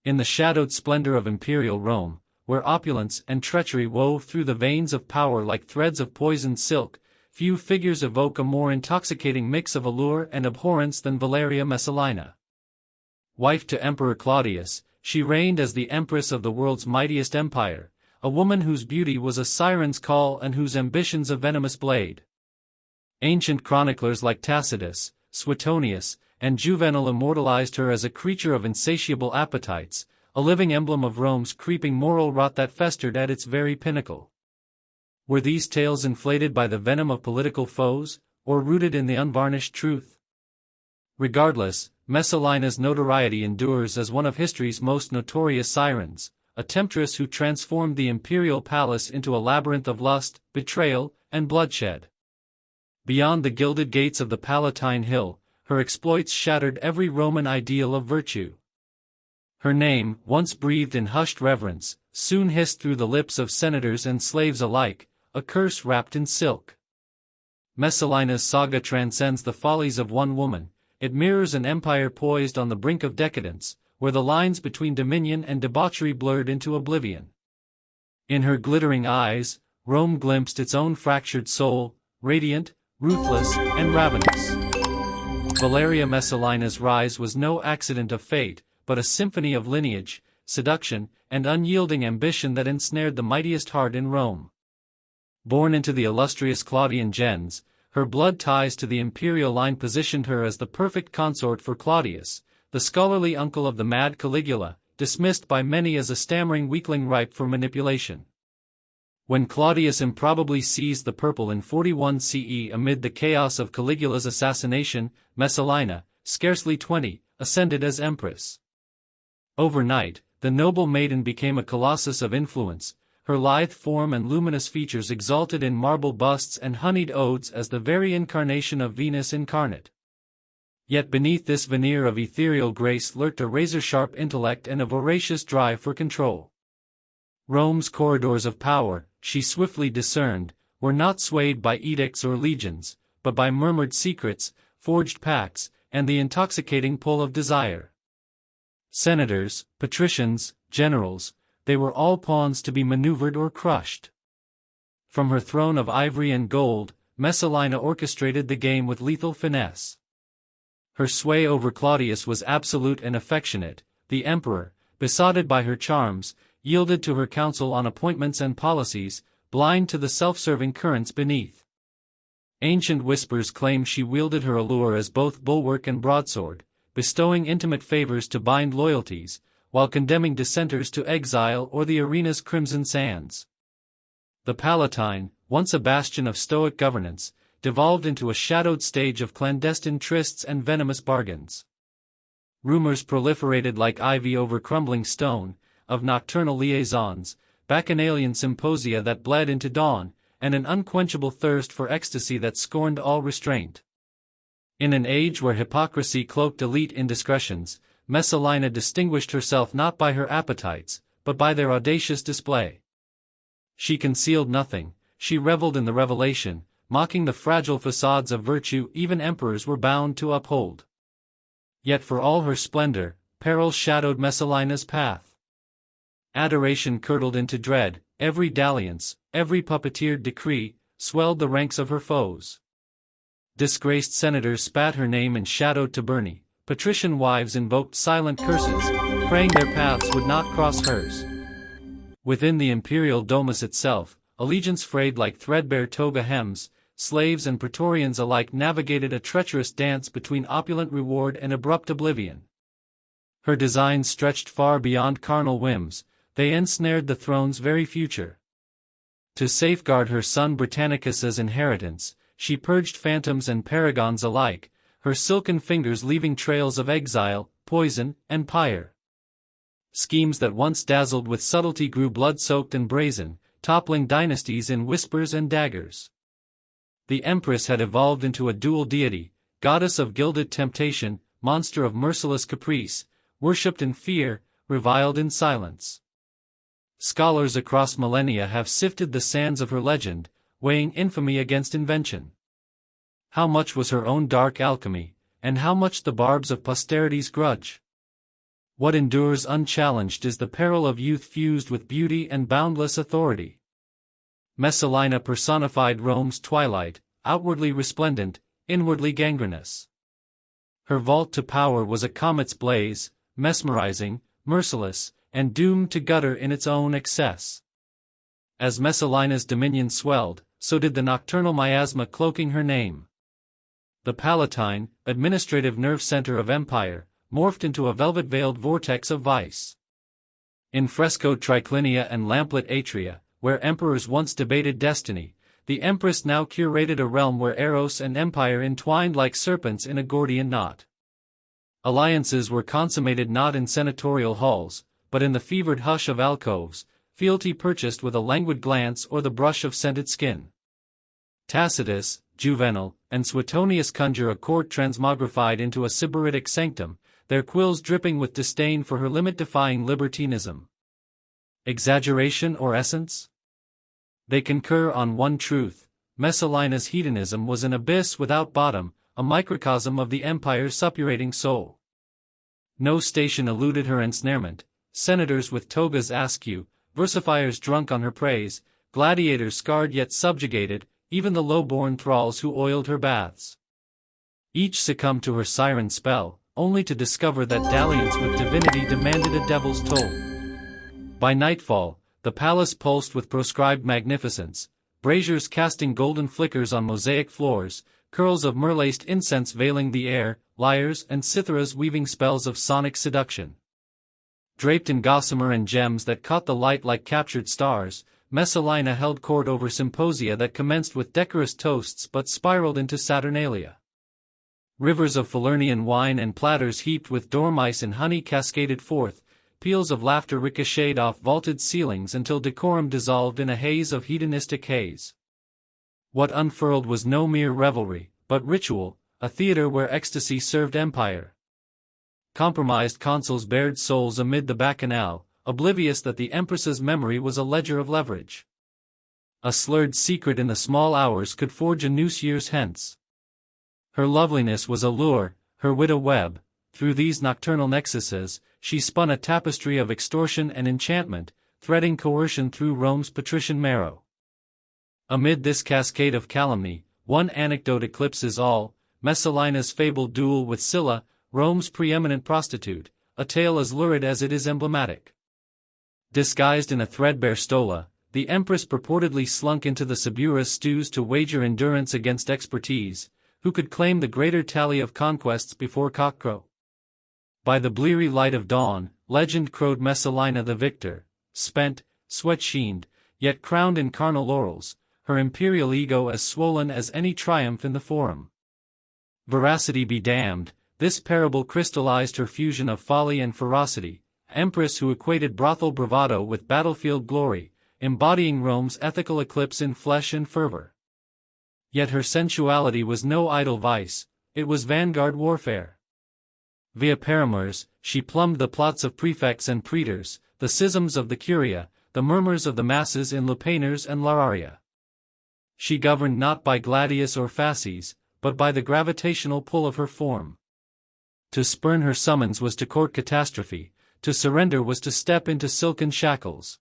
In the shadowed splendor of Imperial Rome, where opulence and treachery wove through the veins of power like threads of poisoned silk, few figures evoke a more intoxicating mix of allure and abhorrence than Valeria Messalina. Wife to Emperor Claudius, she reigned as the Empress of the world's mightiest empire, a woman whose beauty was a siren's call and whose ambitions a venomous blade. Ancient chroniclers like Tacitus, Suetonius, and Juvenal immortalized her as a creature of insatiable appetites, a living emblem of Rome's creeping moral rot that festered at its very pinnacle. Were these tales inflated by the venom of political foes, or rooted in the unvarnished truth? Regardless, Messalina's notoriety endures as one of history's most notorious sirens, a temptress who transformed the imperial palace into a labyrinth of lust, betrayal, and bloodshed. Beyond the gilded gates of the Palatine Hill, her exploits shattered every Roman ideal of virtue. Her name, once breathed in hushed reverence, soon hissed through the lips of senators and slaves alike, a curse wrapped in silk. Messalina's saga transcends the follies of one woman. It mirrors an empire poised on the brink of decadence, where the lines between dominion and debauchery blurred into oblivion. In her glittering eyes, Rome glimpsed its own fractured soul, radiant, ruthless, and ravenous. Valeria Messalina's rise was no accident of fate, but a symphony of lineage, seduction, and unyielding ambition that ensnared the mightiest heart in Rome. Born into the illustrious Claudian gens, her blood ties to the imperial line positioned her as the perfect consort for Claudius, the scholarly uncle of the mad Caligula, dismissed by many as a stammering weakling ripe for manipulation. When Claudius improbably seized the purple in 41 CE amid the chaos of Caligula's assassination, Messalina, scarcely 20, ascended as Empress. Overnight, the noble maiden became a colossus of influence, her lithe form and luminous features exalted in marble busts and honeyed odes as the very incarnation of Venus incarnate. Yet beneath this veneer of ethereal grace lurked a razor-sharp intellect and a voracious drive for control. Rome's corridors of power, she swiftly discerned, were not swayed by edicts or legions, but by murmured secrets, forged pacts, and the intoxicating pull of desire. Senators, patricians, generals, they were all pawns to be maneuvered or crushed. From her throne of ivory and gold, Messalina orchestrated the game with lethal finesse. Her sway over Claudius was absolute and affectionate. The emperor, besotted by her charms, yielded to her counsel on appointments and policies, blind to the self-serving currents beneath. Ancient whispers claim she wielded her allure as both bulwark and broadsword, bestowing intimate favors to bind loyalties, while condemning dissenters to exile or the arena's crimson sands. The Palatine, once a bastion of stoic governance, devolved into a shadowed stage of clandestine trysts and venomous bargains. Rumors proliferated like ivy over crumbling stone, of nocturnal liaisons, bacchanalian symposia that bled into dawn, and an unquenchable thirst for ecstasy that scorned all restraint. In an age where hypocrisy cloaked elite indiscretions, Messalina distinguished herself not by her appetites, but by their audacious display. She concealed nothing, she reveled in the revelation, mocking the fragile facades of virtue even emperors were bound to uphold. Yet for all her splendor, peril shadowed Messalina's path. Adoration curdled into dread, every dalliance, every puppeteered decree, swelled the ranks of her foes. Disgraced senators spat her name in shadowed tabernae, patrician wives invoked silent curses, praying their paths would not cross hers. Within the imperial domus itself, allegiance frayed like threadbare toga hems, slaves and praetorians alike navigated a treacherous dance between opulent reward and abrupt oblivion. Her designs stretched far beyond carnal whims, they ensnared the throne's very future. To safeguard her son Britannicus's inheritance, she purged phantoms and paragons alike, her silken fingers leaving trails of exile, poison, and pyre. Schemes that once dazzled with subtlety grew blood-soaked and brazen, toppling dynasties in whispers and daggers. The Empress had evolved into a dual deity, goddess of gilded temptation, monster of merciless caprice, worshipped in fear, reviled in silence. Scholars across millennia have sifted the sands of her legend, weighing infamy against invention. How much was her own dark alchemy, and how much the barbs of posterity's grudge? What endures unchallenged is the peril of youth fused with beauty and boundless authority. Messalina personified Rome's twilight, outwardly resplendent, inwardly gangrenous. Her vault to power was a comet's blaze, mesmerizing, merciless, and doomed to gutter in its own excess. As Messalina's dominion swelled, so did the nocturnal miasma cloaking her name. The Palatine, administrative nerve center of empire, morphed into a velvet-veiled vortex of vice. In frescoed triclinia and lamplit atria, where emperors once debated destiny, the Empress now curated a realm where eros and empire entwined like serpents in a Gordian knot. Alliances were consummated not in senatorial halls, but in the fevered hush of alcoves, fealty purchased with a languid glance or the brush of scented skin. Tacitus, Juvenal, and Suetonius conjure a court transmogrified into a sybaritic sanctum, their quills dripping with disdain for her limit-defying libertinism. Exaggeration or essence? They concur on one truth: Messalina's hedonism was an abyss without bottom, a microcosm of the empire's suppurating soul. No station eluded her ensnarement: senators with togas askew, versifiers drunk on her praise, gladiators scarred yet subjugated, even the low-born thralls who oiled her baths. Each succumbed to her siren spell, only to discover that dalliance with divinity demanded a devil's toll. By nightfall, the palace pulsed with proscribed magnificence, braziers casting golden flickers on mosaic floors, curls of myrrh-laced incense veiling the air, lyres and citharas weaving spells of sonic seduction. Draped in gossamer and gems that caught the light like captured stars, Messalina held court over symposia that commenced with decorous toasts but spiraled into saturnalia. Rivers of Falernian wine and platters heaped with dormice and honey cascaded forth, peals of laughter ricocheted off vaulted ceilings until decorum dissolved in a haze of hedonistic haze. What unfurled was no mere revelry, but ritual, a theater where ecstasy served empire. Compromised consuls bared souls amid the bacchanal, oblivious that the Empress's memory was a ledger of leverage. A slurred secret in the small hours could forge a noose years hence. Her loveliness was a lure, her wit a web. Through these nocturnal nexuses, she spun a tapestry of extortion and enchantment, threading coercion through Rome's patrician marrow. Amid this cascade of calumny, one anecdote eclipses all: Messalina's fabled duel with Scylla, Rome's preeminent prostitute, a tale as lurid as it is emblematic. Disguised in a threadbare stola, the Empress purportedly slunk into the Sabura's stews to wager endurance against expertise, who could claim the greater tally of conquests before cockcrow. By the bleary light of dawn, legend crowed Messalina the victor, spent, sweat-sheened, yet crowned in carnal laurels, her imperial ego as swollen as any triumph in the forum. Veracity be damned, this parable crystallized her fusion of folly and ferocity, Empress who equated brothel bravado with battlefield glory, embodying Rome's ethical eclipse in flesh and fervor. Yet her sensuality was no idle vice, it was vanguard warfare. Via paramours, she plumbed the plots of prefects and praetors, the schisms of the curia, the murmurs of the masses in lupanars and lararia. She governed not by gladius or fasces, but by the gravitational pull of her form. To spurn her summons was to court catastrophe, to surrender was to step into silken shackles.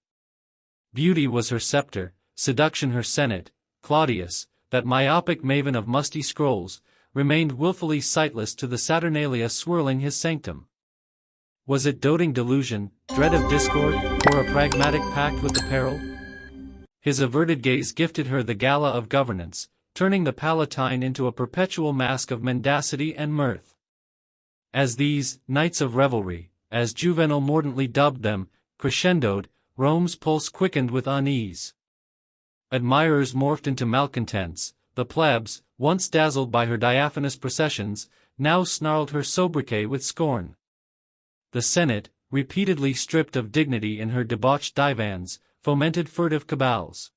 Beauty was her scepter, seduction her senate. Claudius, that myopic maven of musty scrolls, remained willfully sightless to the saturnalia swirling his sanctum. Was it doting delusion, dread of discord, or a pragmatic pact with the peril? His averted gaze gifted her the gala of governance, turning the Palatine into a perpetual mask of mendacity and mirth. As these nights of revelry, as Juvenal mordantly dubbed them, crescendoed, Rome's pulse quickened with unease. Admirers morphed into malcontents, the plebs, once dazzled by her diaphanous processions, now snarled her sobriquet with scorn. The Senate, repeatedly stripped of dignity in her debauched divans, fomented furtive cabals.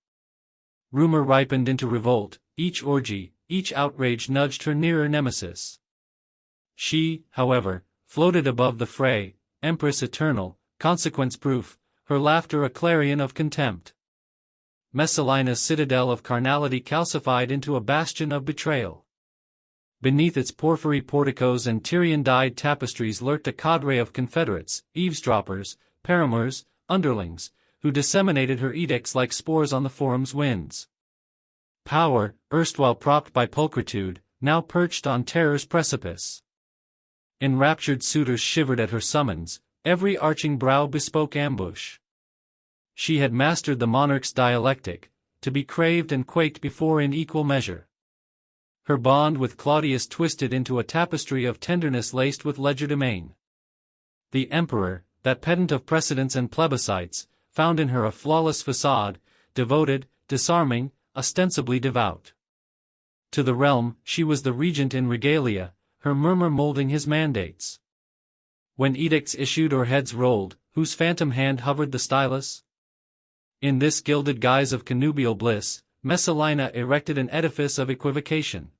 Rumor ripened into revolt, each orgy, each outrage nudged her nearer nemesis. She, however, floated above the fray, Empress eternal, consequence-proof, her laughter a clarion of contempt. Messalina's citadel of carnality calcified into a bastion of betrayal. Beneath its porphyry porticos and Tyrian-dyed tapestries lurked a cadre of confederates, eavesdroppers, paramours, underlings, who disseminated her edicts like spores on the forum's winds. Power, erstwhile propped by pulchritude, now perched on terror's precipice. Enraptured suitors shivered at her summons, every arching brow bespoke ambush. She had mastered the monarch's dialectic, to be craved and quaked before in equal measure. Her bond with Claudius twisted into a tapestry of tenderness laced with legerdemain. The emperor, that pedant of precedents and plebiscites, found in her a flawless facade, devoted, disarming, ostensibly devout. To the realm, she was the regent in regalia, her murmur molding his mandates. When edicts issued or heads rolled, whose phantom hand hovered the stylus? In this gilded guise of connubial bliss, Messalina erected an edifice of equivocation.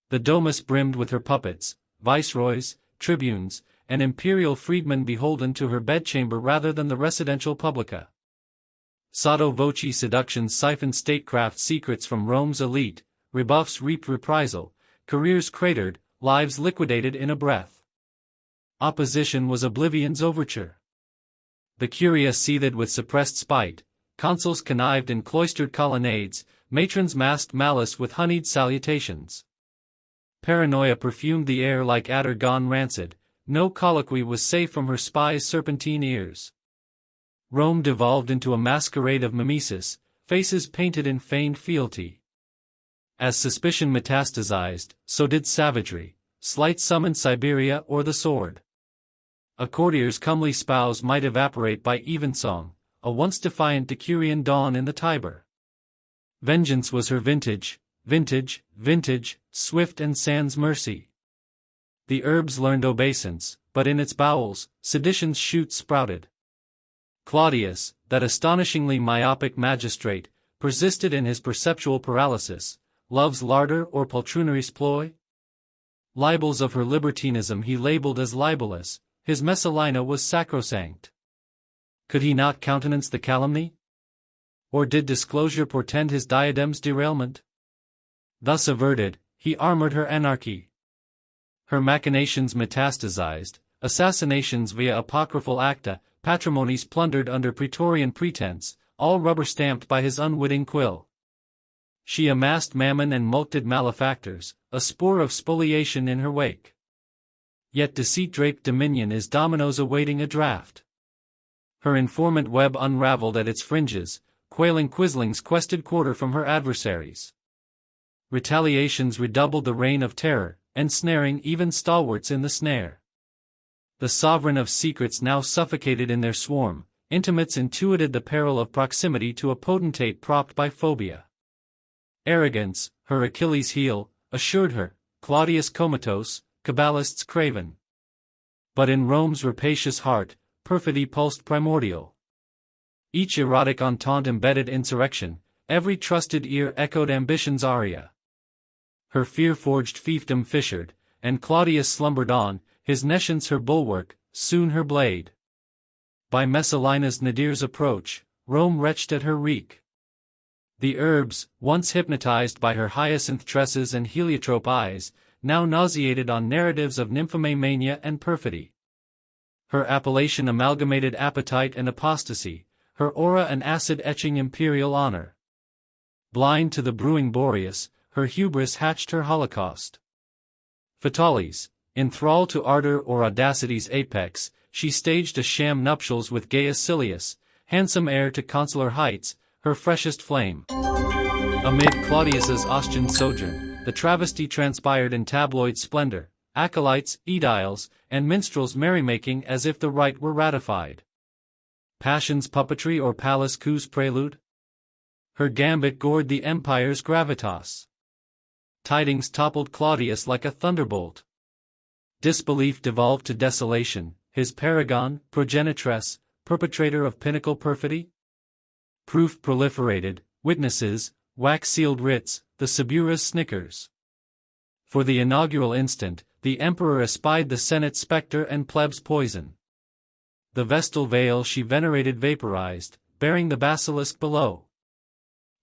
The domus brimmed with her puppets, viceroys, tribunes, and imperial freedmen beholden to her bedchamber rather than the residential publica. Sotto voce seductions siphoned statecraft secrets from Rome's elite, rebuffs reaped reprisal, careers cratered, lives liquidated in a breath. Opposition was oblivion's overture. The curia seethed with suppressed spite, consuls connived in cloistered colonnades, matrons masked malice with honeyed salutations. Paranoia perfumed the air like adder gone rancid, no colloquy was safe from her spies' serpentine ears. Rome devolved into a masquerade of mimesis, faces painted in feigned fealty. As suspicion metastasized, so did savagery, slight summoned Siberia or the sword. A courtier's comely spouse might evaporate by evensong, a once defiant Decurian dawn in the Tiber. Vengeance was her vintage, swift and sans mercy. The herbs learned obeisance, but in its bowels, sedition's shoots sprouted. Claudius, that astonishingly myopic magistrate, persisted in his perceptual paralysis, love's larder or poltroonery's ploy? Libels of her libertinism he labeled as libelous, his Messalina was sacrosanct. Could he not countenance the calumny? Or did disclosure portend his diadem's derailment? Thus averted, he armored her anarchy. Her machinations metastasized, assassinations via apocryphal acta, patrimonies plundered under praetorian pretense, all rubber-stamped by his unwitting quill. She amassed mammon and mulcted malefactors, a spoor of spoliation in her wake. Yet deceit-draped dominion is dominoes awaiting a draft. Her informant web unraveled at its fringes, quailing quislings quested quarter from her adversaries. Retaliations redoubled the reign of terror, ensnaring even stalwarts in the snare. The sovereign of secrets now suffocated in their swarm, intimates intuited the peril of proximity to a potentate propped by phobia. Arrogance, her Achilles' heel, assured her, Claudius comatose, Cabalists craven. But in Rome's rapacious heart, perfidy pulsed primordial. Each erotic entente embedded insurrection, every trusted ear echoed ambition's aria. Her fear-forged fiefdom fissured, and Claudius slumbered on, his nescience her bulwark, soon her blade. By Messalina's nadir's approach, Rome retched at her reek. The herbs, once hypnotized by her hyacinth tresses and heliotrope eyes, now nauseated on narratives of nymphomania and perfidy. Her appellation amalgamated appetite and apostasy, her aura an acid-etching imperial honor. Blind to the brewing Boreas, her hubris hatched her holocaust. Fatales, enthralled to ardor or audacity's apex, she staged a sham nuptials with Gaius Silius, handsome heir to consular heights, her freshest flame. Amid Claudius's Ostian sojourn, the travesty transpired in tabloid splendor, acolytes, aediles, and minstrels merrymaking as if the rite were ratified. Passion's puppetry or palace coup's prelude? Her gambit gored the empire's gravitas. Tidings toppled Claudius like a thunderbolt. Disbelief devolved to desolation, his paragon, progenitress, perpetrator of pinnacle perfidy? Proof proliferated, witnesses, wax-sealed writs, the Subura's snickers. For the inaugural instant, the emperor espied the Senate spectre and plebs poison. The vestal veil she venerated vaporized, bearing the basilisk below.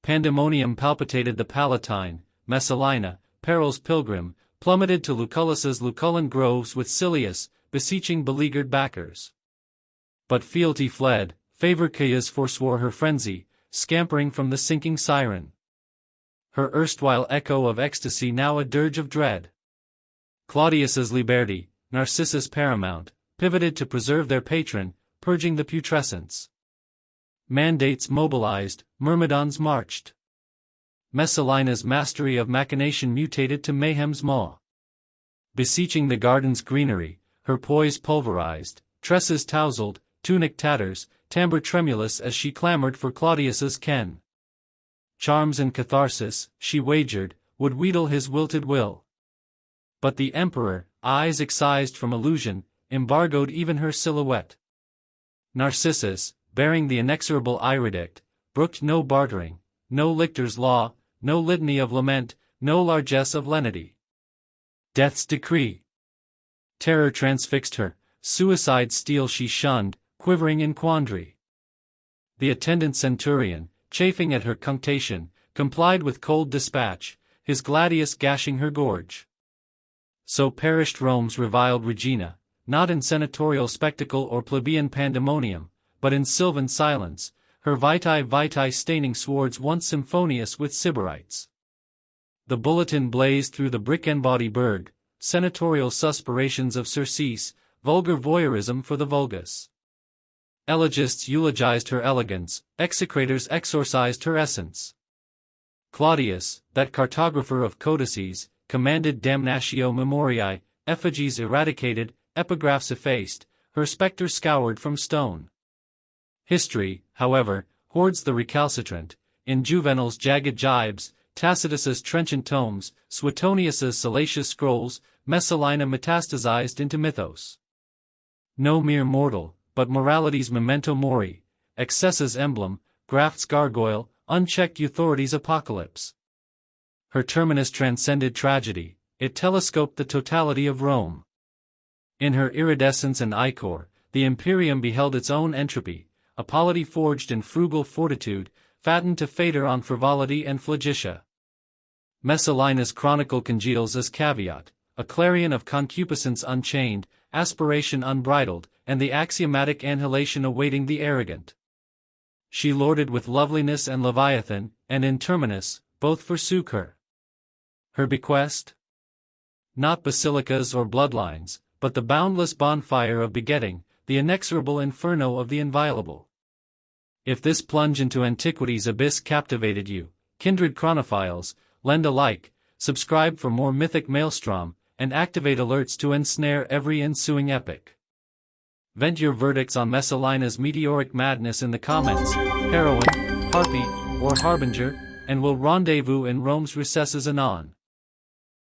Pandemonium palpitated the Palatine, Messalina, peril's pilgrim, plummeted to Lucullus's Lucullan groves with Silius, beseeching beleaguered backers. But fealty fled, favor Caius forswore her frenzy, scampering from the sinking siren. Her erstwhile echo of ecstasy now a dirge of dread. Claudius's liberty, Narcissus paramount, pivoted to preserve their patron, purging the putrescence. Mandates mobilized, myrmidons marched. Messalina's mastery of machination mutated to mayhem's maw. Beseeching the garden's greenery, her poise pulverized, tresses tousled, tunic tatters, timbre tremulous as she clamored for Claudius's ken. Charms and catharsis, she wagered, would wheedle his wilted will. But the emperor, eyes excised from illusion, embargoed even her silhouette. Narcissus, bearing the inexorable iridict, brooked no bartering, no lictor's law, no litany of lament, no largesse of lenity. Death's decree. Terror transfixed her, suicide's steel she shunned, quivering in quandary. The attendant centurion, chafing at her cunctation, complied with cold dispatch, his gladius gashing her gorge. So perished Rome's reviled Regina, not in senatorial spectacle or plebeian pandemonium, but in sylvan silence, her vitae staining swords once symphonious with sybarites. The bulletin blazed through the brick-embodied burg, senatorial suspirations of surcease, vulgar voyeurism for the vulgus. Elegists eulogized her elegance, execrators exorcised her essence. Claudius, that cartographer of codices, commanded damnatio memoriae, effigies eradicated, epigraphs effaced, her spectre scoured from stone. History, however, hoards the recalcitrant, in Juvenal's jagged jibes, Tacitus's trenchant tomes, Suetonius's salacious scrolls, Messalina metastasized into mythos. No mere mortal, but morality's memento mori, excess's emblem, graft's gargoyle, unchecked authority's apocalypse. Her terminus transcended tragedy, it telescoped the totality of Rome. In her iridescence and ichor, the imperium beheld its own entropy, a polity forged in frugal fortitude, fattened to fader on frivolity and phlogitia. Messalina's chronicle congeals as caveat, a clarion of concupiscence unchained, aspiration unbridled, and the axiomatic annihilation awaiting the arrogant. She lorded with loveliness and Leviathan, and in terminus, both forsook her. Her bequest? Not basilicas or bloodlines, but the boundless bonfire of begetting, the inexorable inferno of the inviolable. If this plunge into antiquity's abyss captivated you, kindred chronophiles, lend a like, subscribe for more mythic maelstrom, and activate alerts to ensnare every ensuing epic. Vent your verdicts on Messalina's meteoric madness in the comments, heroine, harpy, or harbinger, and we'll rendezvous in Rome's recesses anon.